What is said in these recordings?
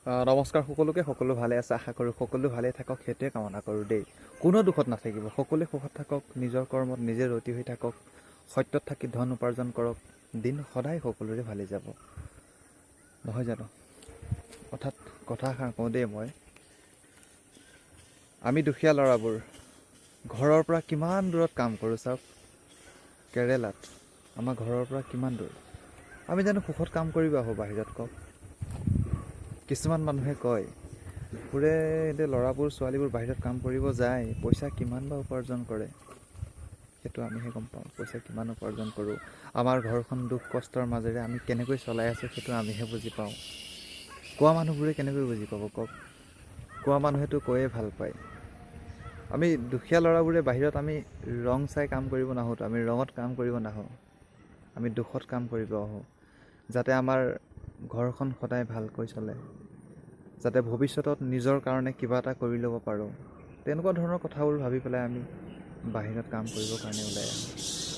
নমস্কাৰ সকলোকে, সকলো ভালে আছে আশা কৰোঁ। সকলো ভালে থাকক সেইটোৱে কামনা কৰোঁ দেই। কোনো দুখত নাথাকিব, সকলোৱে সুখত থাকক, নিজৰ কৰ্মত নিজে ৰতি হৈ থাকক, সত্যত থাকি ধন উপাৰ্জন কৰক, দিন সদায় সকলোৰে ভালে যাব, নহয় জানো? অৰ্থাৎ কথা এষাৰ কওঁ দেই মই, আমি দুখীয়া ল'ৰাবোৰ ঘৰৰ পৰা কিমান দূৰত কাম কৰোঁ চাওক। কেৰেলাত আমাৰ ঘৰৰ পৰা কিমান দূৰ, আমি জানো সুখত কাম কৰিব আহোঁ বাহিৰত কওক? কিছুমান মানুহে কয় বোৰে এতিয়া ল'ৰাবোৰ ছোৱালীবোৰ বাহিৰত কাম কৰিব যায়, পইচা কিমান বা উপাৰ্জন কৰে। সেইটো আমিহে গম পাওঁ, পইচা কিমান উপাৰ্জন কৰোঁ। আমাৰ ঘৰখন দুখ কষ্টৰ মাজেৰে আমি কেনেকৈ চলাই আছোঁ সেইটো আমিহে বুজি পাওঁ। কোৱা মানুহবোৰে কেনেকৈ বুজি পাব কওক? কোৱা মানুহেতো কৈয়ে ভাল পায়। আমি দুখীয়া ল'ৰাবোৰে বাহিৰত আমি ৰং চাই কাম কৰিব নাহোঁতো, আমি ৰঙত কাম কৰিব নাহোঁ, আমি দুখত কাম কৰিব আহোঁ, যাতে আমাৰ ঘৰখন সদায় ভালকৈ চলে, যাতে ভৱিষ্যতত নিজৰ কাৰণে কিবা এটা কৰি ল'ব পাৰোঁ। তেনেকুৱা ধৰণৰ কথাবোৰ ভাবি পেলাই আমি বাহিৰত কাম কৰিবৰ কাৰণে ওলাই আহোঁ।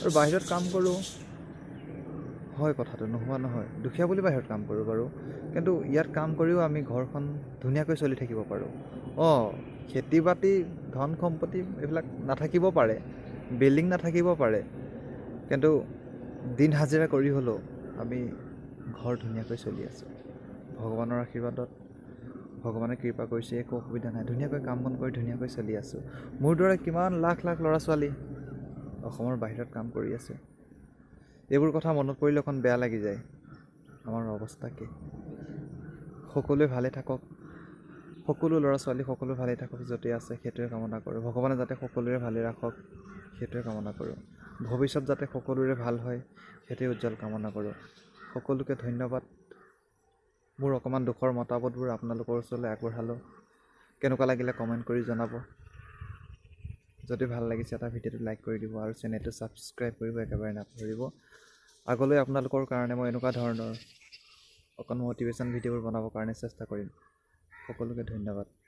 আৰু বাহিৰত কাম কৰোঁ, হয় কথাটো নোহোৱা নহয়, দুখীয়া বুলি বাহিৰত কাম কৰোঁ বাৰু, কিন্তু ইয়াত কাম কৰিও আমি ঘৰখন ধুনীয়াকৈ চলি থাকিব পাৰোঁ। খেতি বাতি ধন সম্পত্তি এইবিলাক নাথাকিব পাৰে, বিল্ডিং নাথাকিব পাৰে, কিন্তু দিন হাজিৰা কৰি হ'লেও আমি ঘৰ ধুনীয়াকৈ চলি আছোঁ। ভগৱানৰ আশীৰ্বাদত, ভগৱানে কৃপা কৰিছে, একো অসুবিধা নাই, ধুনীয়াকৈ কাম বন কৰি ধুনীয়াকৈ চলি আছোঁ। মোৰ দৰে কিমান লাখ লাখ ল'ৰা ছোৱালী অসমৰ বাহিৰত কাম কৰি আছে। এইবোৰ কথা মনত পৰিলে অকণ বেয়া লাগি যায়। আমাৰ অৱস্থা কি? সকলোৱে ভালে থাকক, সকলো ল'ৰা ছোৱালী সকলো ভালে থাকক, য'তে আছে সেইটোৱে কামনা কৰোঁ। ভগৱানে যাতে সকলোৰে ভালে ৰাখক সেইটোৱে কামনা কৰোঁ। ভৱিষ্যত যাতে সকলোৰে ভাল হয় সেইটোৱে উজ্জ্বল কামনা কৰোঁ। সকলোকে ধন্যবাদ। মোৰ অকণমান দুখৰ মতামতবোৰ আপোনালোকৰ ওচৰলৈ আগবঢ়ালোঁ। কেনেকুৱা লাগিলে কমেণ্ট কৰি জনাব। যদি ভাল লাগিছে এটা ভিডিঅ'টো লাইক কৰি দিব আৰু চেনেলটো ছাবস্ক্ৰাইব কৰিব একেবাৰে নাপাহৰিব। আগলৈ আপোনালোকৰ কাৰণে মই এনেকুৱা ধৰণৰ অকণ মটিভেশ্যন ভিডিঅ'বোৰ বনাবৰ কাৰণে চেষ্টা কৰিম। সকলোকে ধন্যবাদ।